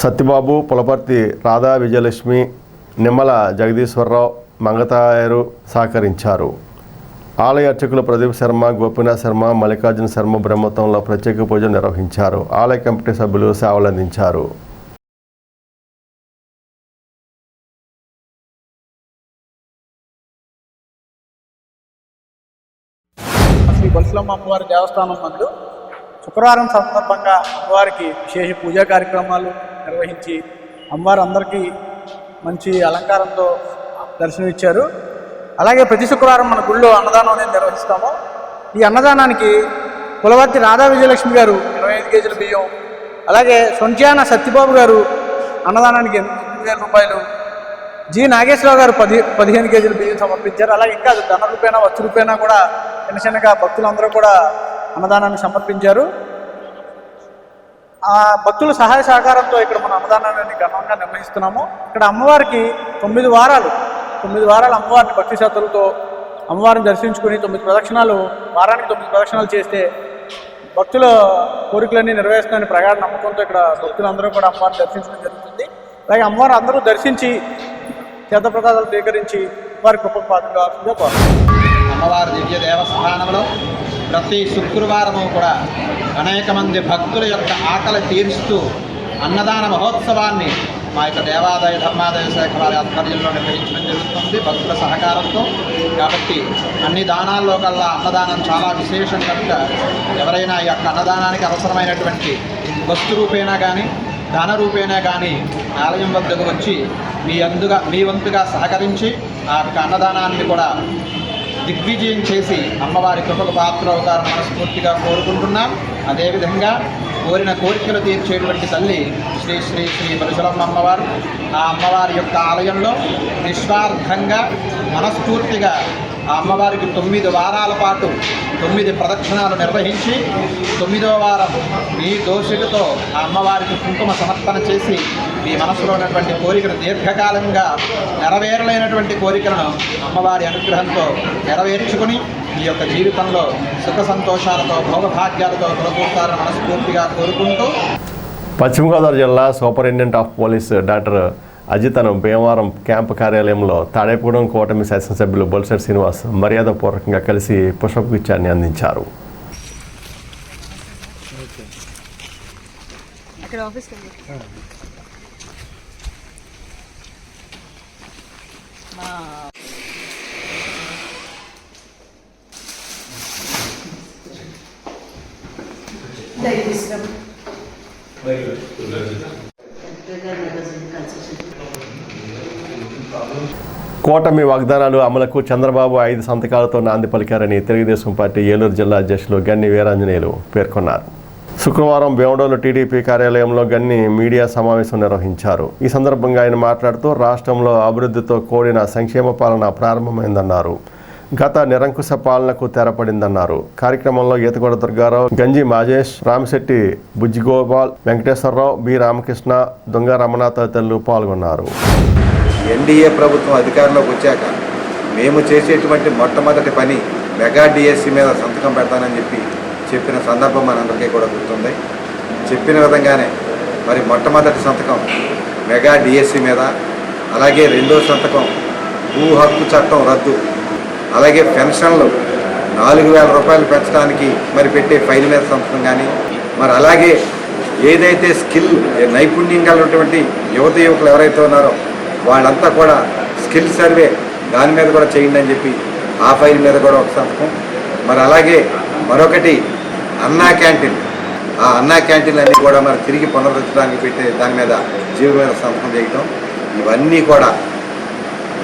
సత్యబాబు, పులపర్తి రాధా, విజయలక్ష్మి, నిమ్మల జగదీశ్వరరావు, మంగతాయరు సహకరించారు. ఆలయ అర్చకులు ప్రదీప్ శర్మ, గోపీనాథ్ శర్మ, మల్లికార్జున శర్మ బ్రహ్మోత్సవంలో ప్రత్యేక పూజలు నిర్వహించారు. ఆలయ కమిటీ సభ్యులు సేవలందించారు. శ్రీ బలసులమ్మ అమ్మవారి దేవస్థానం నందు శుక్రవారం సందర్భంగా అమ్మవారికి విశేష పూజా కార్యక్రమాలు నిర్వహించి అమ్మవారు అందరికీ మంచి అలంకారంతో దర్శనమిచ్చారు. అలాగే ప్రతి శుక్రవారం మన గుళ్ళో అన్నదానం అనేది నిర్వహిస్తాము. ఈ అన్నదానానికి పులవర్తి రాధా విజయలక్ష్మి గారు 25 కేజీల బియ్యం, అలాగే సొంచాన సత్యబాబు గారు అన్నదానానికి 8,000 రూపాయలు, జి నాగేశ్వరరావు గారు 15 కేజీల బియ్యం సమర్పించారు. అలాగే ఇంకా ధన రూపేణా, వస్తు రూపేణా కూడా చిన్న చిన్నగా భక్తులందరూ కూడా అన్నదానాన్ని సమర్పించారు. ఆ భక్తుల సహాయ సహకారంతో ఇక్కడ మన అన్నదానాన్ని ఘనంగా నిర్వహిస్తున్నాము. ఇక్కడ అమ్మవారికి 9 వారాలు అమ్మవారిని భక్తి శ్రద్ధలతో అమ్మవారిని దర్శించుకుని 9 ప్రదక్షిణాలు, వారానికి 9 ప్రదక్షిణాలు చేస్తే భక్తుల కోరికలన్నీ నెరవేరుస్తాయని ప్రగాఢ నమ్మకంతో ఇక్కడ భక్తులందరూ కూడా అమ్మవారిని దర్శించడం జరుగుతుంది. అలాగే అమ్మవారు అందరూ దర్శించి తీర్థప్రసాదాలు స్వీకరించి వారి కృప పాత్రగా అమ్మవారి దివ్య దేవస్థానంలో ప్రతి శుక్రవారము కూడా అనేక మంది భక్తుల యొక్క ఆకలి తీరుస్తూ అన్నదాన మహోత్సవాన్ని మా యొక్క దేవాదాయ ధర్మాదాయ శాఖ వారి ఆధ్వర్యంలో నిర్వహించడం జరుగుతుంది భక్తుల సహకారంతో. కాబట్టి అన్ని దానాల్లో కల్లా అన్నదానం చాలా విశేషం కనుక ఎవరైనా ఈ యొక్క అన్నదానానికి అవసరమైనటువంటి వస్తు రూపేణా కానీ ధన రూపేణా కానీ ఆలయం వద్దకు వచ్చి మీ వంతుగా సహకరించి ఆ యొక్క అన్నదానాన్ని కూడా దిగ్విజయం చేసి అమ్మవారి కృపకు పాత్ర అవుతారని మనస్ఫూర్తిగా కోరుకుంటున్నాం. అదేవిధంగా కోరిన కోరికలు తీర్చేటువంటి తల్లి శ్రీ శ్రీ శ్రీ పరశురమ్మ అమ్మవారు. ఆ అమ్మవారి యొక్క ఆలయంలో నిస్వార్థంగా మనస్ఫూర్తిగా ఆ అమ్మవారికి 9 వారాల పాటు 9 ప్రదక్షిణాలు నిర్వహించి 9వ వారం మీ దోషికతో ఆ అమ్మవారికి కుంకుమ సమర్పణ చేసి మీ మనసులో ఉన్నటువంటి కోరికను దీర్ఘకాలంగా నెరవేరలేనటువంటి కోరికలను అమ్మవారి అనుగ్రహంతో నెరవేర్చుకుని మీ యొక్క జీవితంలో సుఖ సంతోషాలతో భోగభాగ్యాలతో తొలగొంటారని మనస్ఫూర్తిగా కోరుకుంటూ పశ్చిమ గోదావరి జిల్లా సూపరింటెండెంట్ ఆఫ్ పోలీస్ డాక్టర్ అజితను భీమవరం క్యాంపు కార్యాలయంలో తాడేపూడెం కూటమి శాసనసభ్యులు బొలిశెట్టి శ్రీనివాస్ మర్యాదపూర్వకంగా కలిసి పుష్పగుచ్చాన్ని అందించారు. కూటమి వాగ్దానాలు అమలుకు చంద్రబాబు 5 సంతకాలతో నాంది పలికారని తెలుగుదేశం పార్టీ ఏలూరు జిల్లా అధ్యక్షులు గన్ని వీరాంజనేయులు పేర్కొన్నారు. శుక్రవారం భీమడోలు టీడీపీ కార్యాలయంలో గన్ని మీడియా సమావేశం నిర్వహించారు. ఈ సందర్భంగా ఆయన మాట్లాడుతూ రాష్ట్రంలో అభివృద్ధితో కూడిన సంక్షేమ పాలన ప్రారంభమైందన్నారు. గత నిరంకుశ పాలనకు తెరపడిందన్నారు. కార్యక్రమంలో ఈతగొడ దుర్గారావు, గంజి మాజేష్, రామిశెట్టి బుజ్జిగోపాల్, వెంకటేశ్వరరావు, బి రామకృష్ణ, దొంగ రమణ తదితరులు పాల్గొన్నారు. ఎన్డీఏ ప్రభుత్వం అధికారంలోకి వచ్చాక మేము చేసేటువంటి మొట్టమొదటి పని మెగా డిఎస్సి మీద సంతకం పెడతానని చెప్పిన సందర్భం మనందరికీ కూడా గుర్తుంది. చెప్పిన విధంగానే మరి మొట్టమొదటి సంతకం మెగా డిఎస్సి మీద, అలాగే రెండో సంతకం భూ హక్కు చట్టం రద్దు, అలాగే పెన్షన్లు 4,000 రూపాయలు పెంచడానికి మరి పెట్టే ఫైల్ మీద సంతకం కానీ, మరి అలాగే ఏదైతే స్కిల్ నైపుణ్యం కలిగినటువంటి యువకులు ఎవరైతే ఉన్నారో వాళ్ళంతా కూడా స్కిల్ సర్వే దాని మీద కూడా చేయండి అని చెప్పి ఆ ఫైల్ మీద కూడా ఒక సంతకం. మరి అలాగే మరొకటి అన్నా క్యాంటీన్, ఆ అన్నా క్యాంటీన్ అన్నీ కూడా మరి తిరిగి పునరుద్ధరించడానికి పెట్టే దాని మీద జీవో మీద సంతకం చేయటం, ఇవన్నీ కూడా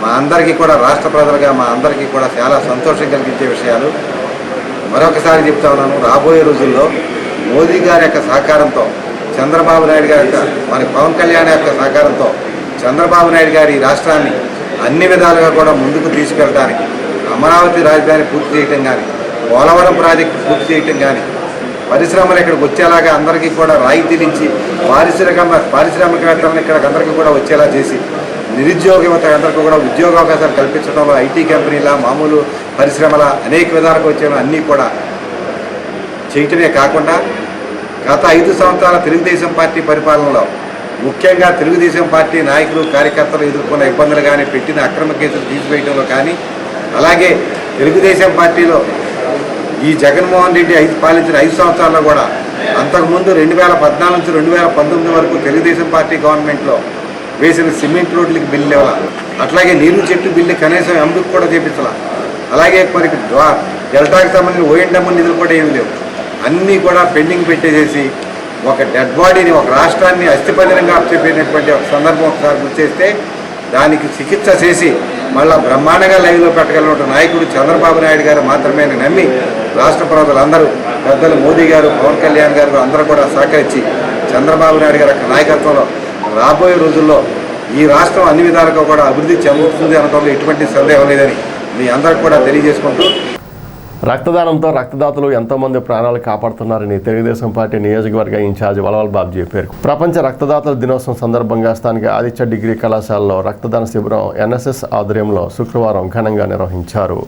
మా అందరికీ కూడా రాష్ట్ర ప్రజలుగా మా అందరికీ కూడా చాలా సంతోషం కలిగించే విషయాలు. మరొకసారి చెప్తా ఉన్నాను, రాబోయే రోజుల్లో మోదీ గారి యొక్క సహకారంతో, చంద్రబాబు నాయుడు గారి యొక్క మన పవన్ కళ్యాణ్ యొక్క సహకారంతో చంద్రబాబు నాయుడు గారి ఈ రాష్ట్రాన్ని అన్ని విధాలుగా కూడా ముందుకు తీసుకెళ్ళడానికి అమరావతి రాజధాని పూర్తి చేయటం కానీ, పోలవరం ప్రాజెక్టు పూర్తి చేయటం కానీ, పరిశ్రమలు ఇక్కడికి వచ్చేలాగా అందరికీ కూడా రాయితీలు ఇచ్చి పారిశ్రామికవేత్తలను ఇక్కడికి అందరికీ కూడా వచ్చేలా చేసి, నిరుద్యోగ యువత అందరికీ కూడా ఉద్యోగ అవకాశాలు కల్పించడంలో ఐటీ కంపెనీల మామూలు పరిశ్రమల అనేక విధాలకు వచ్చే అన్నీ కూడా చేయటమే కాకుండా గత 5 సంవత్సరాల తెలుగుదేశం పార్టీ పరిపాలనలో ముఖ్యంగా తెలుగుదేశం పార్టీ నాయకులు కార్యకర్తలు ఎదుర్కొన్న ఇబ్బందులు కానీ, పెట్టిన అక్రమ కేసులు తీసివేయడంలో కానీ, అలాగే తెలుగుదేశం పార్టీలో ఈ జగన్మోహన్ రెడ్డి పాలించిన 5 సంవత్సరాల్లో కూడా అంతకుముందు 2014 నుంచి 2019 వరకు తెలుగుదేశం పార్టీ గవర్నమెంట్లో వేసిన సిమెంట్ రోడ్లకి బిల్లు ఇవ్వాల, అట్లాగే నీరు చెట్టు బిల్లు కనీసం ఎండుకు కూడా చేపించాల, అలాగే మరి డెల్టాకి సంబంధించిన ఓఎండ్ఎం నిధులు కూడా ఏమి లేవు, అన్నీ కూడా పెండింగ్ పెట్టేసేసి ఒక డెడ్ బాడీని, ఒక రాష్ట్రాన్ని అస్థిపంజరంగా చెప్పినటువంటి ఒక సందర్భం ఒకసారి గుర్తిస్తే దానికి చికిత్స చేసి మళ్ళీ బ్రహ్మాండంగా లైవ్లో పెట్టగలిగిన నాయకుడు చంద్రబాబు నాయుడు గారు మాత్రమే నమ్మి రాష్ట్ర ప్రజలందరూ పెద్దలు మోదీ గారు, పవన్ కళ్యాణ్ గారు అందరూ కూడా సహకరించి చంద్రబాబు నాయుడు గారి నాయకత్వంలో రాబోయే రోజుల్లో ఈ రాష్ట్రం అన్ని విధాలుగా కూడా అభివృద్ధి చెందుతుంది అనడంలో ఎటువంటి సందేహం లేదని మీ అందరికి కూడా తెలియజేసుకుంటూ, రక్తదానంతో రక్తదాతలు ఎంతోమంది ప్రాణాలు కాపాడుతున్నారని తెలుగుదేశం పార్టీ నియోజకవర్గ ఇన్ఛార్జ్ వలవల్ బాబ్జీ పేర్కొన్నారు. ప్రపంచ రక్తదాతల దినోత్సవం సందర్భంగా స్థానిక ఆదిత్య డిగ్రీ కళాశాలలో రక్తదాన శిబిరం ఎన్ఎస్ఎస్ ఆధ్వర్యంలో శుక్రవారం ఘనంగా నిర్వహించారు.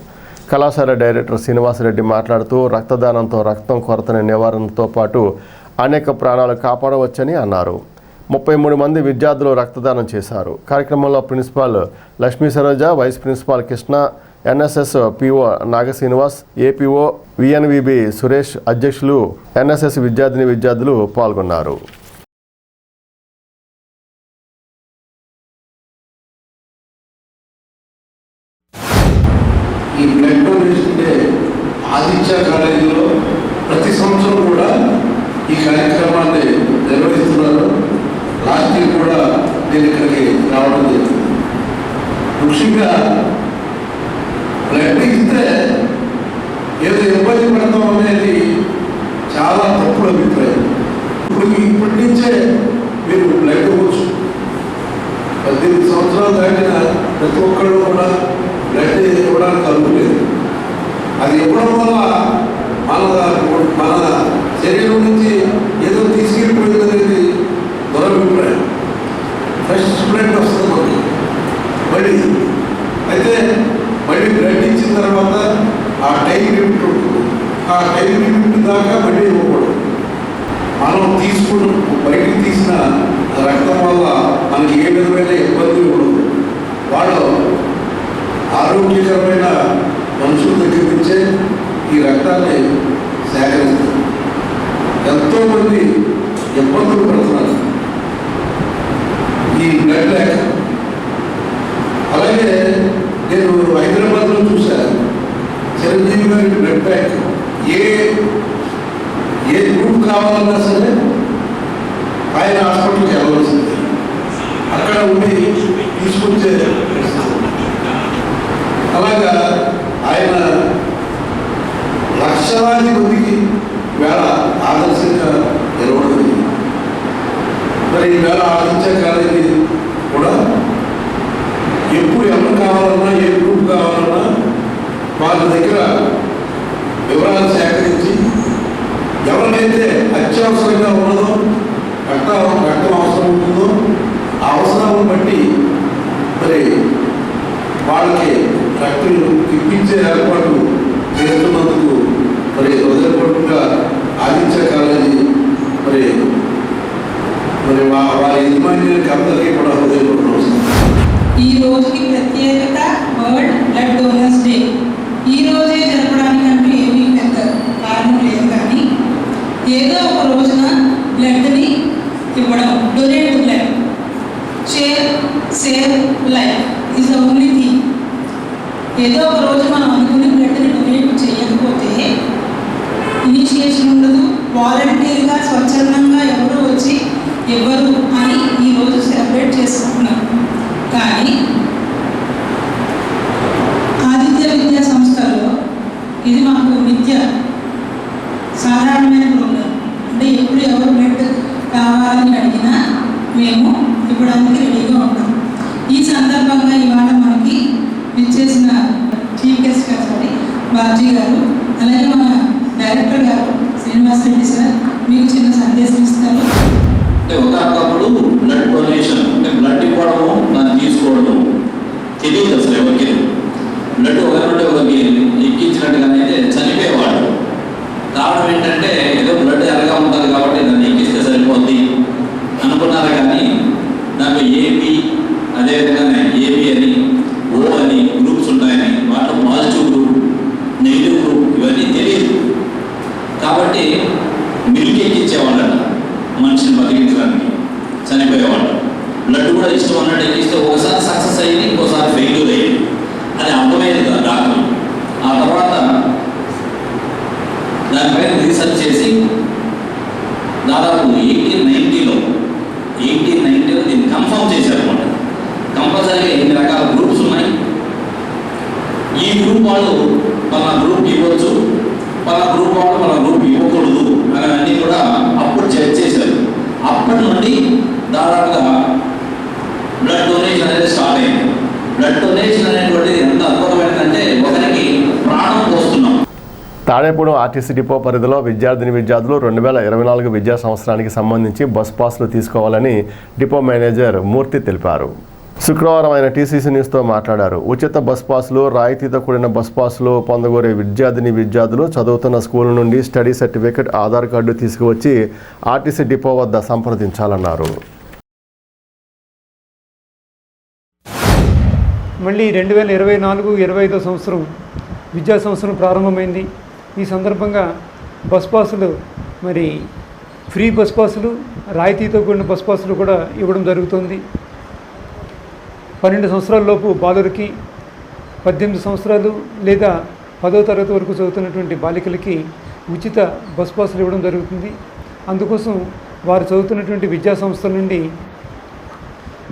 కళాశాల డైరెక్టర్ శ్రీనివాసరెడ్డి మాట్లాడుతూ రక్తదానంతో రక్తం కొరతని నివారణతో పాటు అనేక ప్రాణాలు కాపాడవచ్చని అన్నారు. 33 మంది విద్యార్థులు రక్తదానం చేశారు. కార్యక్రమంలో principal Lakshmi Saroja, vice principal Krishna, NSS PO Nagasrinivas, APO VNVB Suresh, అధ్యక్షులు ఎన్ఎస్ఎస్ విద్యార్థిని విద్యార్థులు పాల్గొన్నారు. ప్రతి ఒక్కళ్ళు కూడా బ్లడ్ ఇవ్వడానికి అనుకోలేదు. అది ఇవ్వడం వల్ల మన శరీరం నుంచి ఏదో తీసుకెళ్ళిపోయింది అనేది దురభిప్రాయం. ఫ్రెష్ బ్లడ్ వస్తుంది మనకి మళ్ళీ. అయితే మళ్ళీ బ్లడ్ ఇచ్చిన తర్వాత ఆ టైం లిమిట్ ఉంటుంది. ఆ టైం లిమిట్ దాకా మళ్ళీ ఇవ్వకూడదు. మనం తీసుకున్న బయటికి తీసిన రక్తం వల్ల మనకి ఏ విధమైన ఇబ్బంది ఉండదు. వాళ్ళు ఆరోగ్యకరమైన మనుషుల దగ్గర నుంచే ఈ రక్తాన్ని సేకరిస్తారు. ఎంతోమంది ఇబ్బందులు పడుతున్నారు ఈ బ్లడ్ లేక. అలాగే నేను హైదరాబాద్లో చూశాను, చిరంజీవి గారి బ్లడ్ బ్యాంక్. ఏ గ్రూప్ కావాలన్నా సరే ఆయన హాస్పిటల్కి వెళ్ళవలసింది, అక్కడ ఉండి తీసుకొచ్చే. అలాగా ఆయన లక్షలాది మందికి వేళ ఆదర్శంగా నిలబడింది. మరి ఈవేళ ఆదిత్య కాలేజీ కూడా ఎప్పుడు ఎవరు కావాలన్నా, ఏ గ్రూప్ కావాలన్నా వాళ్ళ దగ్గర వివరాలు సేకరించి ఎవరికైతే అత్యవసరంగా ఉన్నదో, రక్తం అవసరం ఉంటుందో ఆ అవసరాలను బట్టి మరి వాళ్ళకి రక్తం ఇప్పించే ఏర్పాటు చేస్తున్నందుకు మరి హృదయపూర్వకంగా ఆదిత్య కాలేజీ మరి వారి యజమానికి అందరికీ కూడా హృదయపూర్వకం. ఈ రోజుకి ప్రత్యేకత వరల్డ్ బ్లడ్ డోనర్స్ డే. ఈ రోజే జరపడానికంటూ ఏమీ పెద్ద కారణం లేదు, కానీ ఏదో ఒక రోజున బ్లడ్ని ఇవ్వడం, donate blood, save life is the only thing. ఏదో ఒక రోజు మనం అనుకుని బ్లడ్ని డొనేట్ చేయకపోతే ఇనిషియేషన్ ఉండదు, వాలంటీర్గా స్వచ్ఛందంగా ఎవరు వచ్చి ఇవ్వరు అని ఈరోజు సెలబ్రేట్ చేసుకుంటున్నాం. కానీ ఆదిత్య విద్యా సంస్థలో ఇది మాకు నిత్య సాధారణమైన ప్రోగ్రాం. అంటే ఎప్పుడు ఎవరు బ్లడ్ కావాలని అడిగినా మేము ఇవ్వడానికి రెడీగా ఉంటాం. ఈ సందర్భంగా ఇవాళ మనకి విచ్చేసిన చీఫ్ గెస్ట్ గారు బాజీ గారు, అలాగే మన డైరెక్టర్ గారు శ్రీనివాస్ రెడ్డి సార్ మీకు చిన్న సందేశం ఇస్తారు. ఒకప్పుడు బ్లడ్ డొనేషన్ అంటే బ్లడ్ ఇవ్వడము, దాన్ని తీసుకోవడము తెలియదు అసలు ఎవరికి. బ్లడ్ ఒకరి ఒకరికి ఎక్కించినట్టుగానైతే చనిపోయేవాడు. కారణం ఏంటంటే ఏదో బ్లడ్ ఎరగా ఉంటుంది కాబట్టి దాన్ని ఎక్కిస్తే సరిపోద్ది అనుకున్నారు. కానీ దాంట్లో ఏపీ, అదేవిధంగానే ఏపీ అని, ఓ అని గ్రూప్స్ ఉంటాయని, వాటిలో పాజిటివ్ గ్రూప్, నెగిటివ్ గ్రూప్ ఇవన్నీ తెలియదు. కాబట్టి మిల్క్ ఎక్కించేవాళ్ళ మనిషిని బతికించడానికి, చనిపోయేవాళ్ళు. బ్లడ్ కూడా ఇష్టం అన్నట్టు ఎక్కిస్తే ఒకసారి సక్సెస్ అయ్యింది, ఇంకోసారి ఫెయిల్యూర్ అయ్యింది. అది అర్థమయ్యేది కదా డాక్టర్. ఆ తర్వాత దానిపైన రీసెర్చ్ చేసి దాదాపు 1890లో దీన్ని కన్ఫర్మ్ చేశారన్నమాట. కంపల్సరీగా ఎన్ని రకాల గ్రూప్స్ ఉన్నాయి, ఈ గ్రూప్ వాళ్ళు మన గ్రూప్ ఇవ్వచ్చు, మన గ్రూప్ వాళ్ళు మన గ్రూప్ ఇవ్వకూడదు అని అన్నీ కూడా అప్పుడు చెక్ చేశారు. అప్పటి నుండి దాదాపుగా బ్లడ్ డొనేషన్ అనేది స్టార్ట్ అయింది. బ్లడ్ డొనేషన్ అనేటువంటిది ఎంత అద్భుతమైనదంటే ఒకరికి ప్రాణం పోస్తున్నాం. తాడేపూడి ఆర్టీసీ డిపో పరిధిలో విద్యార్థులు 2024 విద్యా సంవత్సరానికి సంబంధించి బస్ పాస్లు తీసుకోవాలని డిపో మేనేజర్ మూర్తి తెలిపారు. శుక్రవారం ఆయన టీసీసీ న్యూస్తో మాట్లాడారు. ఉచిత బస్ పాస్లు, రాయితీతో కూడిన బస్ పాస్లు పొందగోరే విద్యార్థులు చదువుతున్న స్కూల్ నుండి స్టడీ సర్టిఫికెట్, ఆధార్ కార్డు తీసుకువచ్చి ఆర్టీసీ డిపో వద్ద సంప్రదించాలన్నారు. మళ్ళీ 2024-25 సంవత్సరం విద్యా సంవత్సరం ప్రారంభమైంది. ఈ సందర్భంగా బస్ పాసులు, మరి ఫ్రీ బస్ పాసులు, రాయితీతో కూడిన బస్ పాసులు కూడా ఇవ్వడం జరుగుతుంది. 12 సంవత్సరాల లోపు బాలురికి, 18 సంవత్సరాలు లేదా 10వ తరగతి వరకు చదువుతున్నటువంటి బాలికలకి ఉచిత బస్ పాసులు ఇవ్వడం జరుగుతుంది. అందుకోసం వారు చదువుతున్నటువంటి విద్యా సంస్థల నుండి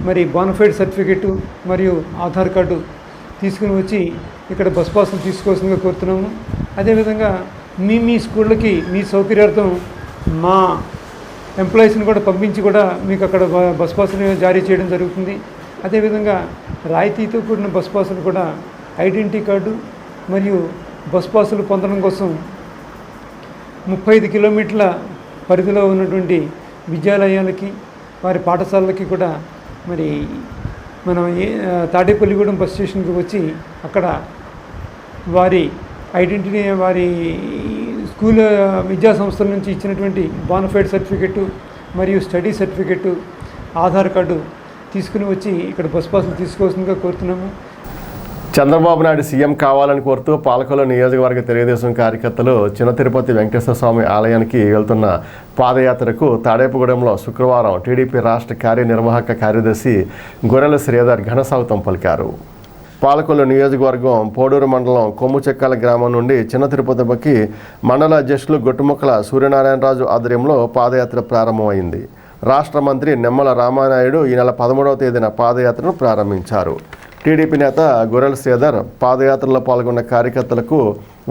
మరి బోనఫైడ్ సర్టిఫికెట్ మరియు ఆధార్ కార్డు తీసుకుని వచ్చి ఇక్కడ బస్ పాసులు తీసుకోవాల్సిందిగా కోరుతున్నాము. అదేవిధంగా మీ స్కూళ్ళకి మీ సౌకర్యార్థం మా ఎంప్లాయీస్ని కూడా పంపించి కూడా మీకు అక్కడ బస్ పాసులు జారీ చేయడం జరుగుతుంది. అదేవిధంగా రాయితీతో కూడిన బస్ పాసులు కూడా ఐడెంటిటీ కార్డు మరియు బస్ పాసులు పొందడం కోసం 35 కిలోమీటర్ల పరిధిలో ఉన్నటువంటి విద్యాలయాలకి వారి పాఠశాలలకి కూడా మరి మనం తాడేపల్లిగూడెం బస్ స్టేషన్కి వచ్చి అక్కడ వారి ఐడెంటిటీ వారి స్కూల్ విద్యా సంస్థల నుంచి ఇచ్చినటువంటి బోనఫైడ్ సర్టిఫికెట్టు మరియు స్టడీ సర్టిఫికెట్టు ఆధార్ కార్డు తీసుకుని వచ్చి ఇక్కడ బస్ పాసులు తీసుకోవాల్సిందిగా కోరుతున్నాము. చంద్రబాబు నాయుడు సీఎం కావాలని కోరుతూ పాలకొల్లు నియోజకవర్గ తెలుగుదేశం కార్యకర్తలు చిన్న తిరుపతి వెంకటేశ్వర స్వామి ఆలయానికి వెళ్తున్న పాదయాత్రకు తాడేపుగూడెంలో శుక్రవారం టీడీపీ రాష్ట్ర కార్యనిర్వాహక కార్యదర్శి గొర్రెల శ్రీధర్ ఘనస్వాగతం పలికారు. పాలకొల్లు నియోజకవర్గం పోడూరు మండలం కొమ్ముచెక్కాల గ్రామం నుండి చిన్న తిరుపతికి మండల అధ్యక్షులు గొట్టుముక్కల సూర్యనారాయణరాజు ఆధ్వర్యంలో పాదయాత్ర ప్రారంభమైంది. రాష్ట్ర మంత్రి నిమ్మల రామానాయుడు ఈ నెల 13వ తేదీన పాదయాత్రను ప్రారంభించారు. టీడీపీ నేత గొర్రెల శ్రీధర్ పాదయాత్రలో పాల్గొన్న కార్యకర్తలకు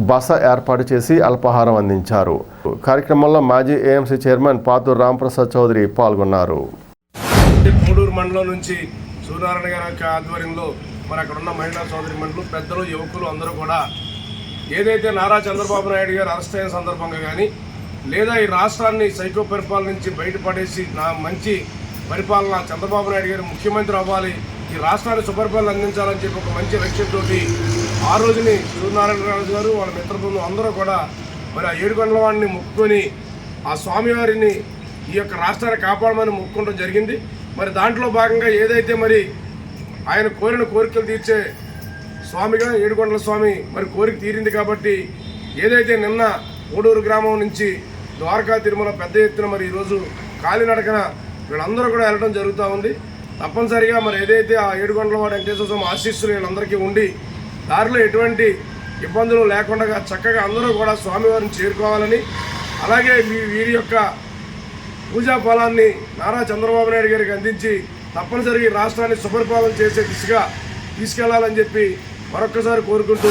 బస ఏర్పాటు చేసి అల్పాహారం అందించారు. కార్యక్రమంలో మాజీ ఏఎంసీ చైర్మన్ పాతూరు రాంప్రసాద్ చౌదరి పాల్గొన్నారు. కోడూరు మండలం నుంచి సూర్యనారాయణ గారి ఆధ్వర్యంలో మరి అక్కడ ఉన్న మహిళా సోదరి మండలు, పెద్దలు, యువకులు అందరూ కూడా ఏదైతే నారా చంద్రబాబు నాయుడు గారు అరెస్ట్ అయిన సందర్భంగా కానీ లేదా ఈ రాష్ట్రాన్ని సైకో పరిపాలన నుంచి బయటపడేసి మంచి పరిపాలన చంద్రబాబు నాయుడు గారు ముఖ్యమంత్రి అవ్వాలి, ఈ రాష్ట్రాన్ని సుపరిపాలన అందించాలని చెప్పి ఒక మంచి లక్ష్యంతో ఆ రోజుని సూర్యనారాయణరాజు గారు వాళ్ళ మిత్రబృందం అందరూ కూడా మరి ఆ ఏడుకొండల వాడిని మొక్కుకొని ఆ స్వామివారిని ఈ యొక్క రాష్ట్రాన్ని కాపాడమని మొక్కుకోవడం జరిగింది. మరి దాంట్లో భాగంగా ఏదైతే మరి ఆయన కోరిన కోరికలు తీర్చే స్వామిగా ఏడుకొండల స్వామి మరి కోరిక తీరింది కాబట్టి ఏదైతే నిన్న కోడూరు గ్రామం నుంచి ద్వారకా తిరుమల పెద్ద ఎత్తున మరి ఈరోజు కాలినడకన వీళ్ళందరూ కూడా వెళ్ళడం జరుగుతూ ఉంది. తప్పనిసరిగా మరి ఏదైతే ఆ ఏడుకొండలవాడ వెంకటేశ్వర స్వామి ఆశీస్సులు వీళ్ళందరికీ ఉండి దారిలో ఎటువంటి ఇబ్బందులు లేకుండా చక్కగా అందరూ కూడా స్వామివారిని చేరుకోవాలని, అలాగే వీరి యొక్క పూజా ఫలాన్ని నారా చంద్రబాబు నాయుడు గారికి అందించి తప్పనిసరిగా ఈ రాష్ట్రాన్ని సుపరిపాలన చేసే దిశగా తీసుకెళ్లాలని చెప్పి మరొక్కసారి కోరుకుంటూ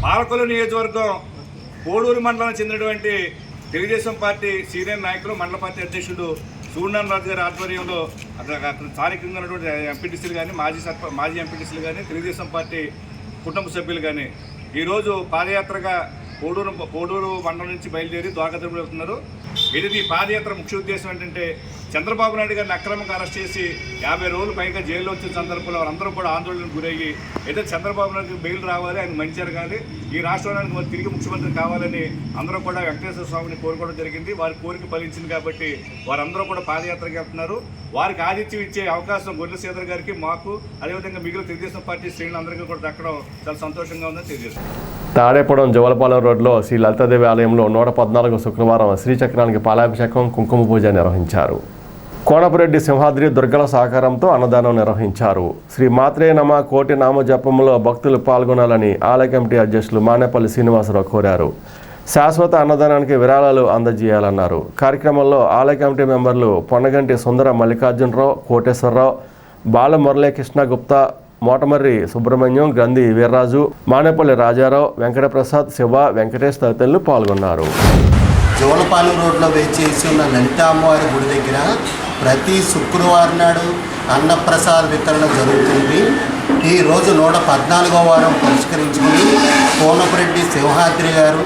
పాలకొల్లు నియోజకవర్గం కోడూరు మండలానికి చెందినటువంటి తెలుగుదేశం పార్టీ సీనియర్ నాయకులు మండల పార్టీ అధ్యక్షుడు సూర్యనారాయణరాజు గారి ఆధ్వర్యంలో అక్కడ స్థానికంగా ఉన్నటువంటి ఎంపీటీసీలు కానీ మాజీ ఎంపీటీసీలు కానీ తెలుగుదేశం పార్టీ కుటుంబ సభ్యులు కానీ ఈరోజు పాదయాత్రగా కోడూరు మండలం నుంచి బయలుదేరి ద్వారకా తిరుమల వెళ్తున్నారు. ఇది పాదయాత్ర ముఖ్య ఉద్దేశం ఏంటంటే చంద్రబాబు నాయుడు గారిని అక్రమంగా అరెస్ట్ చేసి 50 రోజులు పైగా జైల్లో వచ్చిన సందర్భంలో వారందరూ కూడా ఆందోళనకు గురయ్యి అయితే చంద్రబాబు నాయుడు బెయిల్ రావాలి, ఆయన మంచి జరగాలి, ఈ రాష్ట్రానికి మరి తిరిగి ముఖ్యమంత్రి కావాలని అందరూ కూడా వెంకటేశ్వర స్వామిని కోరుకోవడం జరిగింది. వారి కోరిక ఫలించింది కాబట్టి వారందరూ కూడా పాదయాత్రకి వెళ్తున్నారు. వారికి ఆతిథ్యం ఇచ్చే అవకాశం గొర్రెల శ్రీధర్ గారికి, మాకు, అదేవిధంగా మిగిలిన తెలుగుదేశం పార్టీ శ్రేణులందరికీ కూడా దక్కడం చాలా సంతోషంగా ఉందని తెలియజేస్తున్నాం. తాడేపడం జవలపాలెం రోడ్లో శ్రీ లలితాదేవి ఆలయంలో 114 శుక్రవారం శ్రీచక్రానికి పాలాభిషేకం, కుంకుమ పూజ నిర్వహించారు. కోనపురెడ్డి సింహాద్రి దుర్గల సహకారంతో అన్నదానం నిర్వహించారు. శ్రీ మాత్రే నమ కోటి నామ జపంలో భక్తులు పాల్గొనాలని ఆలయ కమిటీ అధ్యక్షులు మానేపల్లి శ్రీనివాసరావు కోరారు. శాశ్వత అన్నదానానికి విరాళాలు అందజేయాలన్నారు. కార్యక్రమంలో ఆలయ కమిటీ మెంబర్లు పొన్నగంటి సుందర మల్లికార్జునరావు, కోటేశ్వరరావు, బాల మురళీకృష్ణ గుప్తా, మోటమర్రి సుబ్రహ్మణ్యం, గ్రంథి వీర్రాజు, మానేపల్లి రాజారావు, వెంకటప్రసాద్, శివ, వెంకటేష్ తదితరులు పాల్గొన్నారు. జోలపాలెం రోడ్లో వేచేసి ఉన్న లలితా అమ్మవారి గుడి దగ్గర ప్రతి శుక్రవారం నాడు అన్నప్రసాద వితరణ జరుగుతుంది. ఈరోజు 114వ వారం పరిష్కరించుకుని కోనపురెడ్డి సింహాద్రి గారు,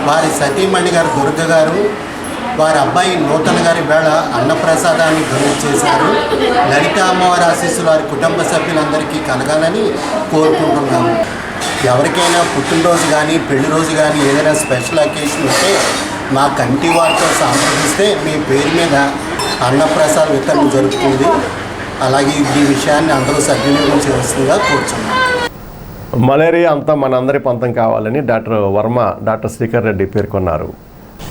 వారి సతీమణి గారు దుర్గ గారు, వారి అబ్బాయి నూతన గారి వేళ అన్నప్రసాదాన్ని డొనేట్ చేశారు. లలితా అమ్మవారి ఆశీస్సులు వారి కుటుంబ సభ్యులందరికీ కలగాలని కోరుకుంటున్నాము. ఎవరికైనా పుట్టినరోజు కానీ పెళ్లి రోజు కానీ ఏదైనా స్పెషల్ అకేషన్ ఉంటే మా కంటి వారితో సంప్రదిస్తే మీ పేరు మీద అన్నప్రసాద వితరణ జరుగుతుంది. అలాగే ఈ విషయాన్ని అందరూ సద్వినియోగం చేస్తుందిగా కోరుచున్నాం. మలేరియా అంతా మనందరి పంతం కావాలని డాక్టర్ వర్మ, డాక్టర్ శ్రీకర్ రెడ్డి పేర్కొన్నారు.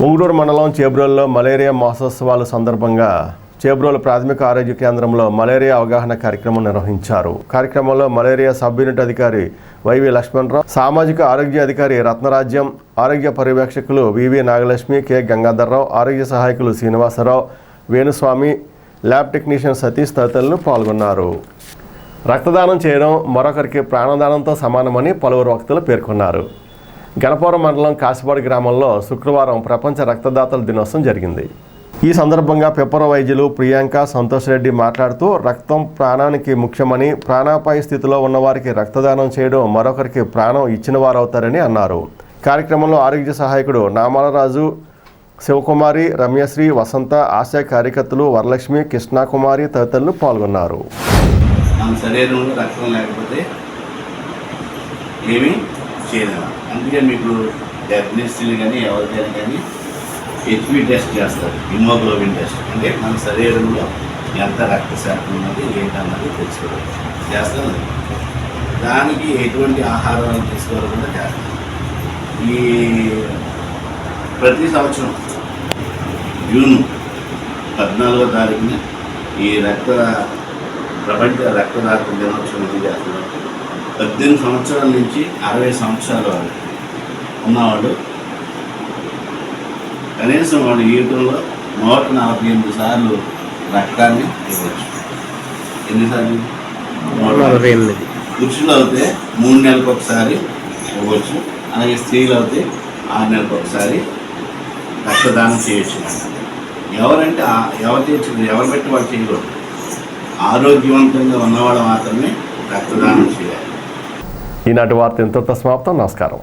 ఉంగుటూరు మండలం చేబ్రోలులో మలేరియా మాసోత్సవాల సందర్భంగా చేబ్రోలు ప్రాథమిక ఆరోగ్య కేంద్రంలో మలేరియా అవగాహన కార్యక్రమం నిర్వహించారు. కార్యక్రమంలో మలేరియా సబ్ యూనిట్ అధికారి వైవి లక్ష్మణరావు, సామాజిక ఆరోగ్య అధికారి రత్నరాజ్యం, ఆరోగ్య పర్యవేక్షకులు వివి నాగలక్ష్మి, కె గంగాధర్రావు, ఆరోగ్య సహాయకులు శ్రీనివాసరావు, వేణుస్వామి, ల్యాబ్ టెక్నీషియన్ సతీష్ తదితరులు పాల్గొన్నారు. రక్తదానం చేయడం మరొకరికి ప్రాణదానంతో సమానమని పలువురు వక్తలు పేర్కొన్నారు. గణపురం మండలం కాసిపాడు గ్రామంలో శుక్రవారం ప్రపంచ రక్తదాతల దినోత్సవం జరిగింది. ఈ సందర్భంగా పెప్పర వైద్యులు ప్రియాంక సంతోష్ రెడ్డి మాట్లాడుతూ రక్తం ప్రాణానికి ముఖ్యమని, ప్రాణాపాయ స్థితిలో ఉన్నవారికి రక్తదానం చేయడం మరొకరికి ప్రాణం ఇచ్చిన వారవుతారని అన్నారు. కార్యక్రమంలో ఆరోగ్య సహాయకుడు నామాలరాజు, శివకుమారి, రమ్యశ్రీ, వసంత, ఆశా కార్యకర్తలు వరలక్ష్మి, కృష్ణకుమారి తదితరులు పాల్గొన్నారు. మన శరీరంలో రక్తం లేకపోతే ఏమీ చేయలేము. అందుకే మీకు డెఫినెట్స్లు కానీ ఎవరికైనా కానీ హెచ్బి టెస్ట్ చేస్తారు, హిమోగ్లోబిన్ టెస్ట్. అంటే మన శరీరంలో ఎంత రక్త శాతం ఉన్నది ఏంటన్నది తెలుసుకోవడం చేస్తారు. దానికి ఎటువంటి ఆహారాలు తీసుకోవాలి కూడా చేస్తారు. ఈ ప్రతి సంవత్సరం జూన్ 14వ తారీఖున ఈ ప్రపంచ రక్తదాత దినోత్సవం ఇది చేస్తున్నారు. 18 సంవత్సరాల నుంచి 60 సంవత్సరాల వరకు ఉన్నవాళ్ళు కనీసం వాడి జీవితంలో 148 సార్లు రక్తాన్ని ఇవ్వచ్చు. ఎన్నిసార్లు? 148. పురుషులు అయితే 3 నెలలకు ఒకసారి ఇవ్వచ్చు. అలాగే స్త్రీలు అయితే 6 నెలలకు ఒకసారి రక్తదానం చేయొచ్చు. ఎవరంటే ఎవరు పెట్టి వాళ్ళు చేయకూడదు. ఆరోగ్యవంతంగా ఉన్నవాళ్ళు మాత్రమే రక్తదానం చేయాలి. ఈనాటి వార్త ఇంతటితో సమాప్తం. నమస్కారం.